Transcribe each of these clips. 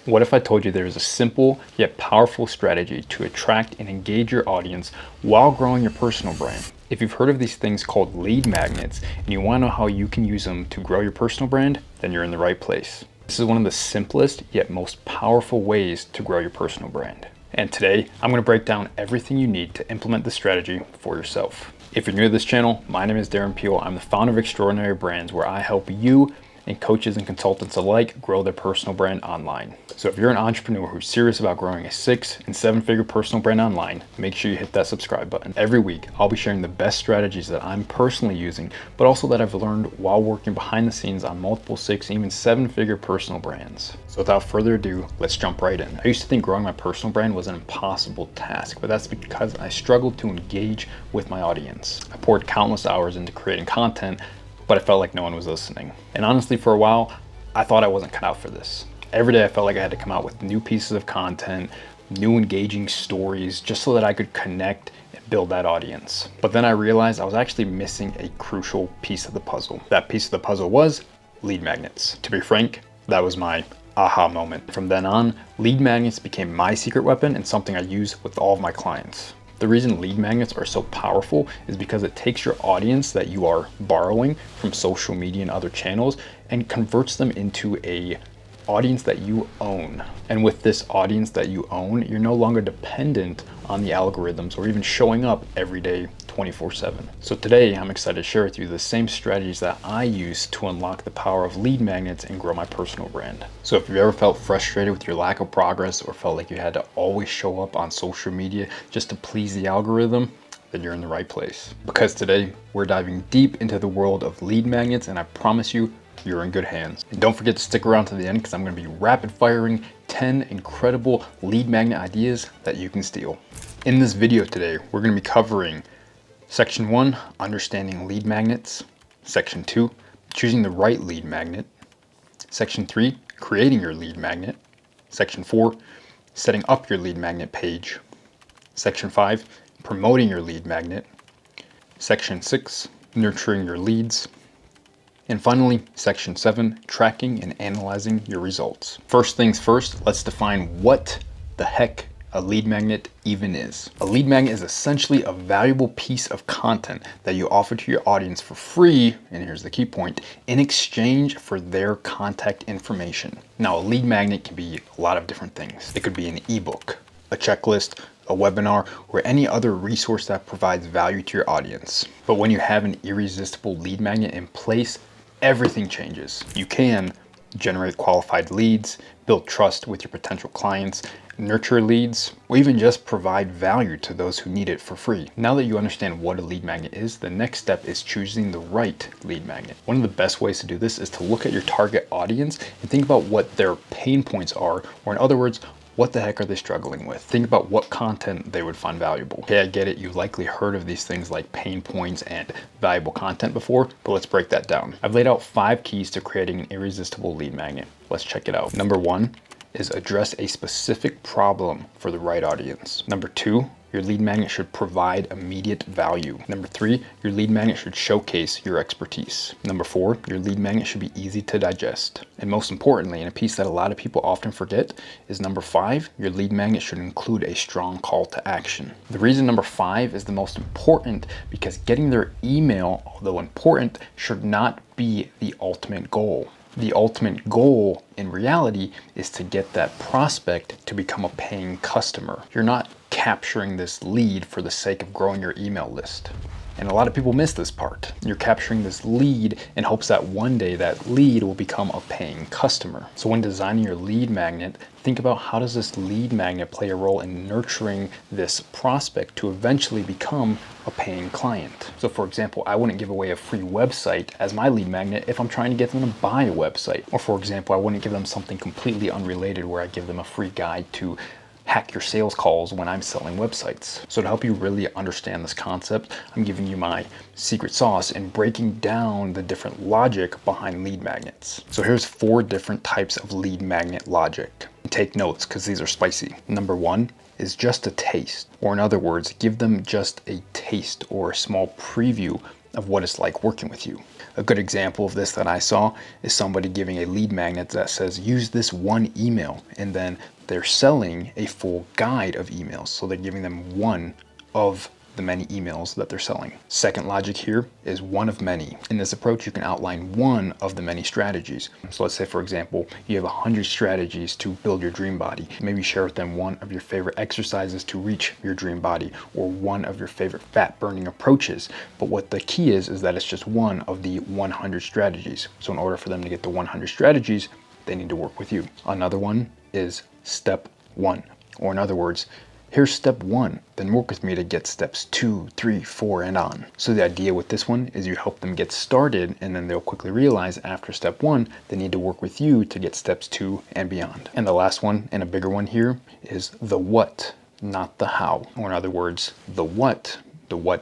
What if I told you there is a simple yet powerful strategy to attract and engage your audience while growing your personal brand? If you've heard of these things called lead magnets and you want to know how you can use them to grow your personal brand, then you're in the right place. This is one of the simplest yet most powerful ways to grow your personal brand. And today, I'm going to break down everything you need to implement this strategy for yourself. If you're new to this channel, my name is Darren Peel. I'm the founder of Extraordinary Brands, where I help you and coaches and consultants alike grow their personal brand online. So if you're an entrepreneur who's serious about growing a 6- and 7-figure personal brand online, make sure you hit that subscribe button. Every week, I'll be sharing the best strategies that I'm personally using, but also that I've learned while working behind the scenes on multiple 6- and even 7-figure personal brands. So without further ado, let's jump right in. I used to think growing my personal brand was an impossible task, but that's because I struggled to engage with my audience. I poured countless hours into creating content, but I felt like no one was listening. And honestly, for a while, I thought I wasn't cut out for this. Every day I felt like I had to come out with new pieces of content, new engaging stories, just so that I could connect and build that audience. But then I realized I was actually missing a crucial piece of the puzzle. That piece of the puzzle was lead magnets. To be frank, that was my aha moment. From then on, lead magnets became my secret weapon and something I use with all of my clients. The reason lead magnets are so powerful is because it takes your audience that you are borrowing from social media and other channels and converts them into a audience that you own. And with this audience that you own, you're no longer dependent on the algorithms or even showing up every day 24/7. So today I'm excited to share with you the same strategies that I use to unlock the power of lead magnets and grow my personal brand. So if you've ever felt frustrated with your lack of progress or felt like you had to always show up on social media just to please the algorithm, then you're in the right place. Because today we're diving deep into the world of lead magnets, and I promise you, you're in good hands. And don't forget to stick around to the end, because I'm going to be rapid firing 10 incredible lead magnet ideas that you can steal. In this video today, we're going to be covering Section 1, understanding lead magnets. Section 2, choosing the right lead magnet. Section 3, creating your lead magnet. Section 4, setting up your lead magnet page. Section 5, promoting your lead magnet. Section 6, nurturing your leads. And finally, Section 7, tracking and analyzing your results. First things first, let's define what the heck a lead magnet even is. A lead magnet is essentially a valuable piece of content that you offer to your audience for free, and here's the key point, in exchange for their contact information. Now, a lead magnet can be a lot of different things. It could be an ebook, a checklist, a webinar, or any other resource that provides value to your audience. But when you have an irresistible lead magnet in place, everything changes. You can generate qualified leads, build trust with your potential clients, nurture leads, or even just provide value to those who need it for free. Now that you understand what a lead magnet is, the next step is choosing the right lead magnet. One of the best ways to do this is to look at your target audience and think about what their pain points are, or in other words, what the heck are they struggling with? Think about what content they would find valuable. Okay, I get it. You've likely heard of these things like pain points and valuable content before, but let's break that down. I've laid out 5 keys to creating an irresistible lead magnet. Let's check it out. Number 1 is address a specific problem for the right audience. Number 2, your lead magnet should provide immediate value. Number 3, your lead magnet should showcase your expertise. Number 4, your lead magnet should be easy to digest. And most importantly, and a piece that a lot of people often forget, is number 5, your lead magnet should include a strong call to action. The reason number 5 is the most important because getting their email, although important, should not be the ultimate goal. The ultimate goal in reality is to get that prospect to become a paying customer. You're not capturing this lead for the sake of growing your email list. And a lot of people miss this part. You're capturing this lead in hopes that one day that lead will become a paying customer. So when designing your lead magnet, think about how does this lead magnet play a role in nurturing this prospect to eventually become a paying client. So for example, I wouldn't give away a free website as my lead magnet if I'm trying to get them to buy a website. Or for example, I wouldn't give them something completely unrelated where I give them a free guide to hack your sales calls when I'm selling websites. So to help you really understand this concept, I'm giving you my secret sauce in breaking down the different logic behind lead magnets. So here's 4 different types of lead magnet logic. Take notes because these are spicy. Number 1 is just a taste, or in other words, give them just a taste or a small preview of what it's like working with you. A good example of this that I saw is somebody giving a lead magnet that says, use this one email, and then they're selling a full guide of emails. So they're giving them one of the many emails that they're selling. Second logic here is one of many. In this approach, you can outline one of the many strategies. So let's say, for example, you have 100 strategies to build your dream body. Maybe share with them one of your favorite exercises to reach your dream body, or one of your favorite fat burning approaches. But what the key is that it's just one of the 100 strategies. So in order for them to get the 100 strategies, they need to work with you. Another one is step one, or in other words, here's step one, then work with me to get steps 2, 3, 4, and on. So the idea with this one is you help them get started, and then they'll quickly realize after step one, they need to work with you to get steps 2 and beyond. And the last one, and a bigger one here, is the what, not the how. Or in other words, the what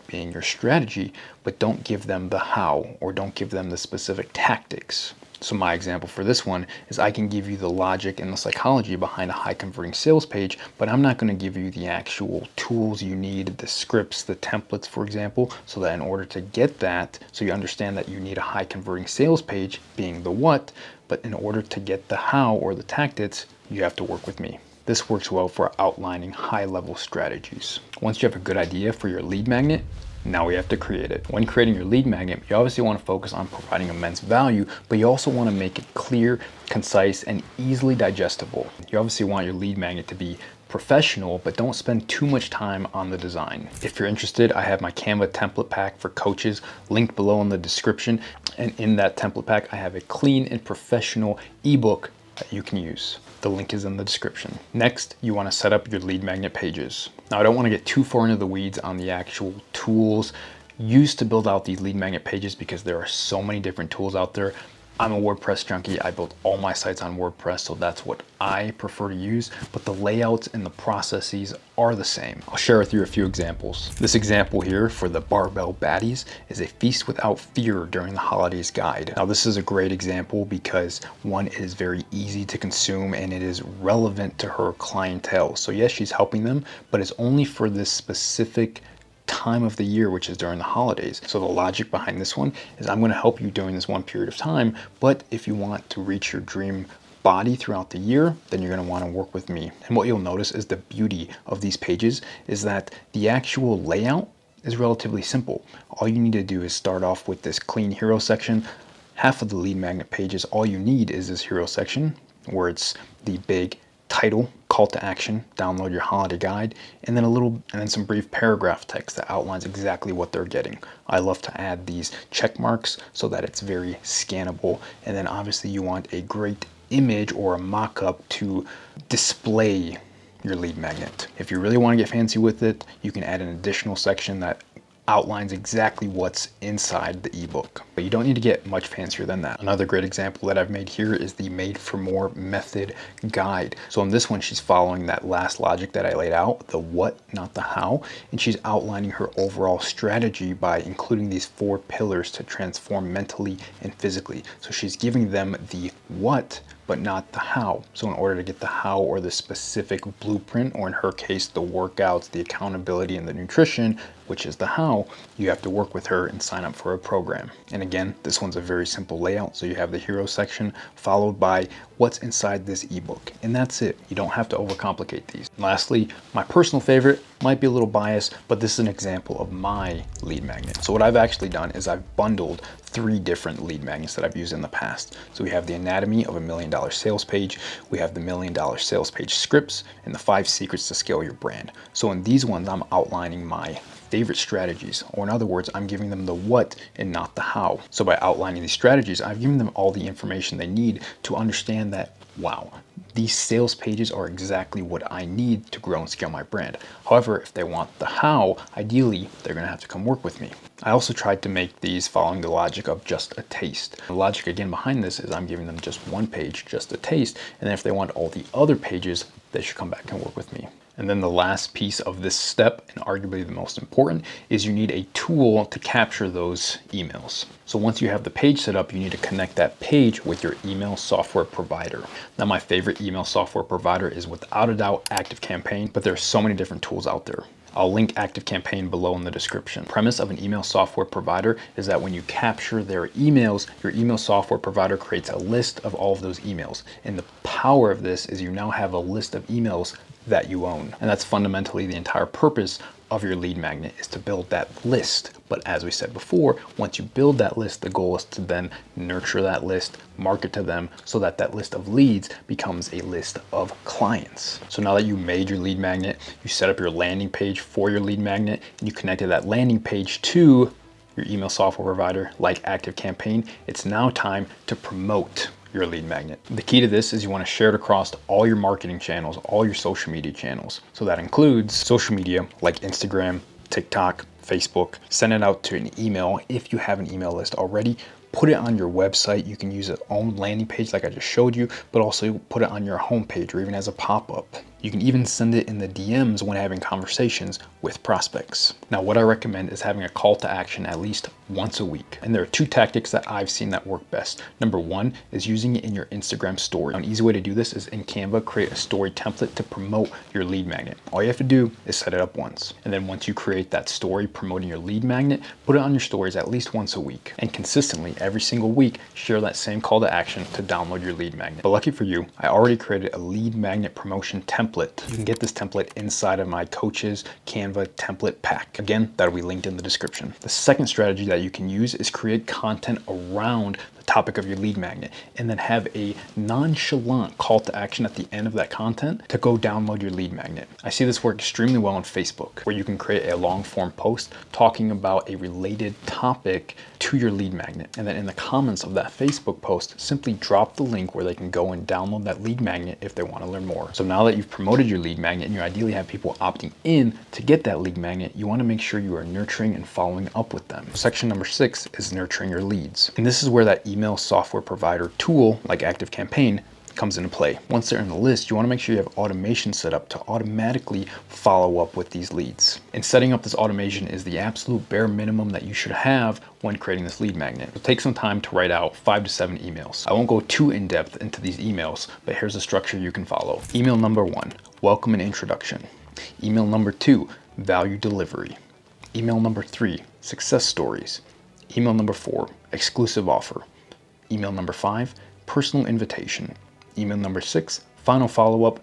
being your strategy, but don't give them the how, or don't give them the specific tactics. So my example for this one is I can give you the logic and the psychology behind a high converting sales page, but I'm not going to give you the actual tools you need, the scripts, the templates, for example, so that in order to get that, so you understand that you need a high converting sales page being the what, but in order to get the how or the tactics, you have to work with me. This works well for outlining high level strategies. Once you have a good idea for your lead magnet, now we have to create it. When creating your lead magnet, you obviously want to focus on providing immense value, but you also want to make it clear, concise, and easily digestible. You obviously want your lead magnet to be professional, but don't spend too much time on the design. If you're interested, I have my Canva template pack for coaches linked below in the description. And in that template pack, I have a clean and professional ebook that you can use. The link is in the description. Next, you want to set up your lead magnet pages. Now, I don't want to get too far into the weeds on the actual tools used to build out these lead magnet pages because there are so many different tools out there. I'm a WordPress junkie. I built all my sites on WordPress, so that's what I prefer to use, but the layouts and the processes are the same. I'll share with you a few examples. This example here for the Barbell Baddies is a feast without fear during the holidays guide. Now, this is a great example because one, it is very easy to consume and it is relevant to her clientele. So yes, she's helping them, but it's only for this specific time of the year, which is during the holidays. So the logic behind this one is I'm going to help you during this one period of time, but if you want to reach your dream body throughout the year, then you're going to want to work with me. And what you'll notice is the beauty of these pages is that the actual layout is relatively simple. All you need to do is start off with this clean hero section. Half of the lead magnet pages, all you need is this hero section where it's the big title, call to action, download your holiday guide, and then some brief paragraph text that outlines exactly what they're getting. I love to add these check marks so that it's very scannable. And then obviously you want a great image or a mock-up to display your lead magnet. If you really want to get fancy with it, you can add an additional section that outlines exactly what's inside the ebook, but you don't need to get much fancier than that. Another great example that I've made here is the Made for More method guide. So in this one, she's following that last logic that I laid out, the what, not the how, and she's outlining her overall strategy by including these 4 pillars to transform mentally and physically. So she's giving them the what, but not the how. So in order to get the how or the specific blueprint, or in her case, the workouts, the accountability, and the nutrition, which is the how, you have to work with her and sign up for a program. And again, this one's a very simple layout. So you have the hero section followed by what's inside this ebook. And that's it. You don't have to overcomplicate these. Lastly, my personal favorite, might be a little biased, but this is an example of my lead magnet. So what I've actually done is I've bundled 3 different lead magnets that I've used in the past. So we have the anatomy of a $1 million sales page, we have the $1 million sales page scripts, and the 5 secrets to scale your brand. So in these ones, I'm outlining my favorite strategies, or in other words, I'm giving them the what and not the how. So by outlining these strategies, I've given them all the information they need to understand that, wow, these sales pages are exactly what I need to grow and scale my brand. However, if they want the how, ideally, they're going to have to come work with me. I also tried to make these following the logic of just a taste. The logic again behind this is I'm giving them just one page, just a taste, and then if they want all the other pages, they should come back and work with me. And then the last piece of this step, and arguably the most important, is you need a tool to capture those emails. So once you have the page set up, you need to connect that page with your email software provider. Now, my favorite email software provider is without a doubt ActiveCampaign, but there's so many different tools out there. I'll link ActiveCampaign below in the description. The premise of an email software provider is that when you capture their emails, your email software provider creates a list of all of those emails. And the power of this is you now have a list of emails that you own. And that's fundamentally the entire purpose of your lead magnet, is to build that list. But as we said before, once you build that list, the goal is to then nurture that list, market to them, so that that list of leads becomes a list of clients. So now that you made your lead magnet, you set up your landing page for your lead magnet, and you connected that landing page to your email software provider like ActiveCampaign, it's now time to promote your lead magnet. The key to this is you want to share it across all your marketing channels, all your social media channels. So that includes social media like Instagram, TikTok, Facebook. Send it out to an email if you have an email list already. Put it on your website. You can use your own landing page like I just showed you, but also put it on your homepage or even as a pop-up. You can even send it in the DMs when having conversations with prospects. Now, what I recommend is having a call to action at least once a week. And there are two tactics that I've seen that work best. Number one is using it in your Instagram story. An easy way to do this is in Canva, create a story template to promote your lead magnet. All you have to do is set it up once. And then once you create that story promoting your lead magnet, put it on your stories at least once a week. And consistently, every single week, share that same call to action to download your lead magnet. But lucky for you, I already created a lead magnet promotion template. You can get this template inside of my Coaches Canva template pack. Again, that'll be linked in the description. The second strategy that you can use is create content around the topic of your lead magnet, and then have a nonchalant call to action at the end of that content to go download your lead magnet. I see this work extremely well on Facebook, where you can create a long form post talking about a related topic to your lead magnet. And then in the comments of that Facebook post, simply drop the link where they can go and download that lead magnet if they want to learn more. So now that you've promoted your lead magnet and you ideally have people opting in to get that lead magnet, you want to make sure you are nurturing and following up with them. Section number 6 is nurturing your leads. And this is where that email software provider tool like ActiveCampaign comes into play. Once they're in the list, you want to make sure you have automation set up to automatically follow up with these leads. And setting up this automation is the absolute bare minimum that you should have when creating this lead magnet. It'll take some time to write out 5 to 7 emails. I won't go too in depth into these emails, but here's a structure you can follow. Email number 1, welcome and introduction. Email number 2, value delivery. Email number 3, success stories. Email number 4, exclusive offer. Email number 5, personal invitation. Email number 6, final follow-up.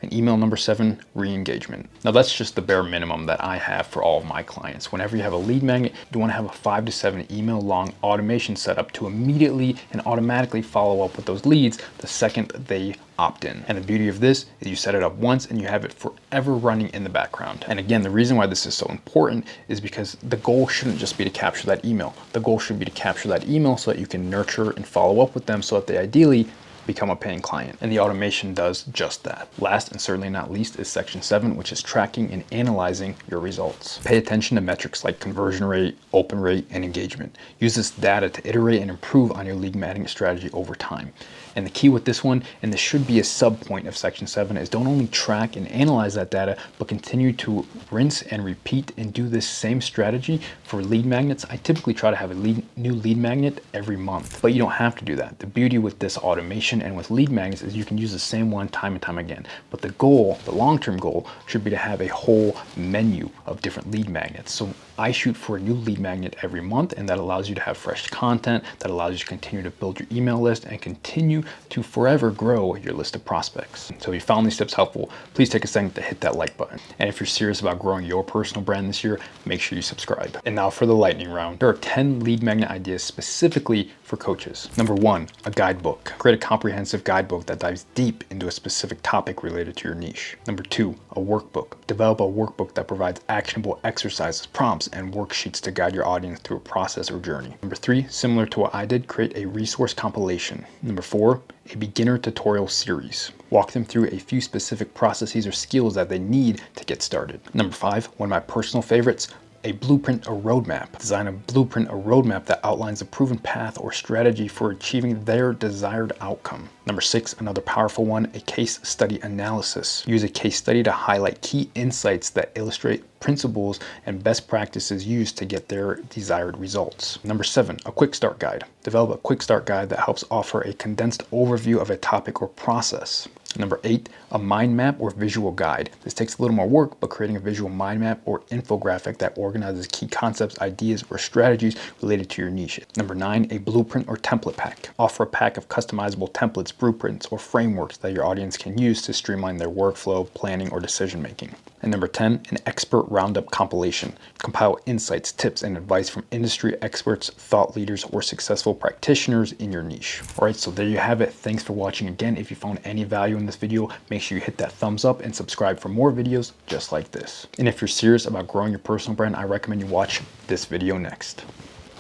And email number 7, re-engagement. Now that's just the bare minimum that I have for all of my clients. Whenever you have a lead magnet, you want to have a 5 to 7 email long automation set up to immediately and automatically follow up with those leads the second they opt in. And the beauty of this is you set it up once and you have it forever running in the background. And again, the reason why this is so important is because the goal shouldn't just be to capture that email. The goal should be to capture that email so that you can nurture and follow up with them so that they ideally become a paying client. And the automation does just that. Last and certainly not least is section 7, which is tracking and analyzing your results. Pay attention to metrics like conversion rate, open rate, and engagement. Use this data to iterate and improve on your lead magnet strategy over time. And the key with this one, and this should be a sub point of section 7, is don't only track and analyze that data, but continue to rinse and repeat and do this same strategy for lead magnets. I typically try to have a new lead magnet every month, but you don't have to do that. The beauty with this automation and with lead magnets is you can use the same one time and time again. But the goal, the long-term goal, should be to have a whole menu of different lead magnets. So I shoot for a new lead magnet every month, and that allows you to have fresh content, that allows you to continue to build your email list and continue to forever grow your list of prospects. So if you found these tips helpful, please take a second to hit that like button. And if you're serious about growing your personal brand this year, make sure you subscribe. And now for the lightning round. There are 10 lead magnet ideas specifically for coaches. Number 1, a guidebook. Create a comprehensive guidebook that dives deep into a specific topic related to your niche. Number 2, a workbook. Develop a workbook that provides actionable exercises, prompts, and worksheets to guide your audience through a process or journey. Number 3, similar to what I did, create a resource compilation. Number 4, a beginner tutorial series. Walk them through a few specific processes or skills that they need to get started. Number 5, one of my personal favorites, a blueprint, a roadmap. Design a blueprint, a roadmap that outlines a proven path or strategy for achieving their desired outcome. Number 6, another powerful one, a case study analysis. Use a case study to highlight key insights that illustrate principles and best practices used to get their desired results. Number 7, a quick start guide. Develop a quick start guide that helps offer a condensed overview of a topic or process. Number 8, a mind map or visual guide. This takes a little more work, but creating a visual mind map or infographic that organizes key concepts, ideas, or strategies related to your niche. Number 9, a blueprint or template pack. Offer a pack of customizable templates, blueprints, or frameworks that your audience can use to streamline their workflow, planning, or decision making. And number 10, an expert roundup compilation. Compile insights, tips, and advice from industry experts, thought leaders, or successful practitioners in your niche. All right, so there you have it. Thanks for watching. Again, if you found any value in this video, make sure you hit that thumbs up and subscribe for more videos just like this. And if you're serious about growing your personal brand, I recommend you watch this video next.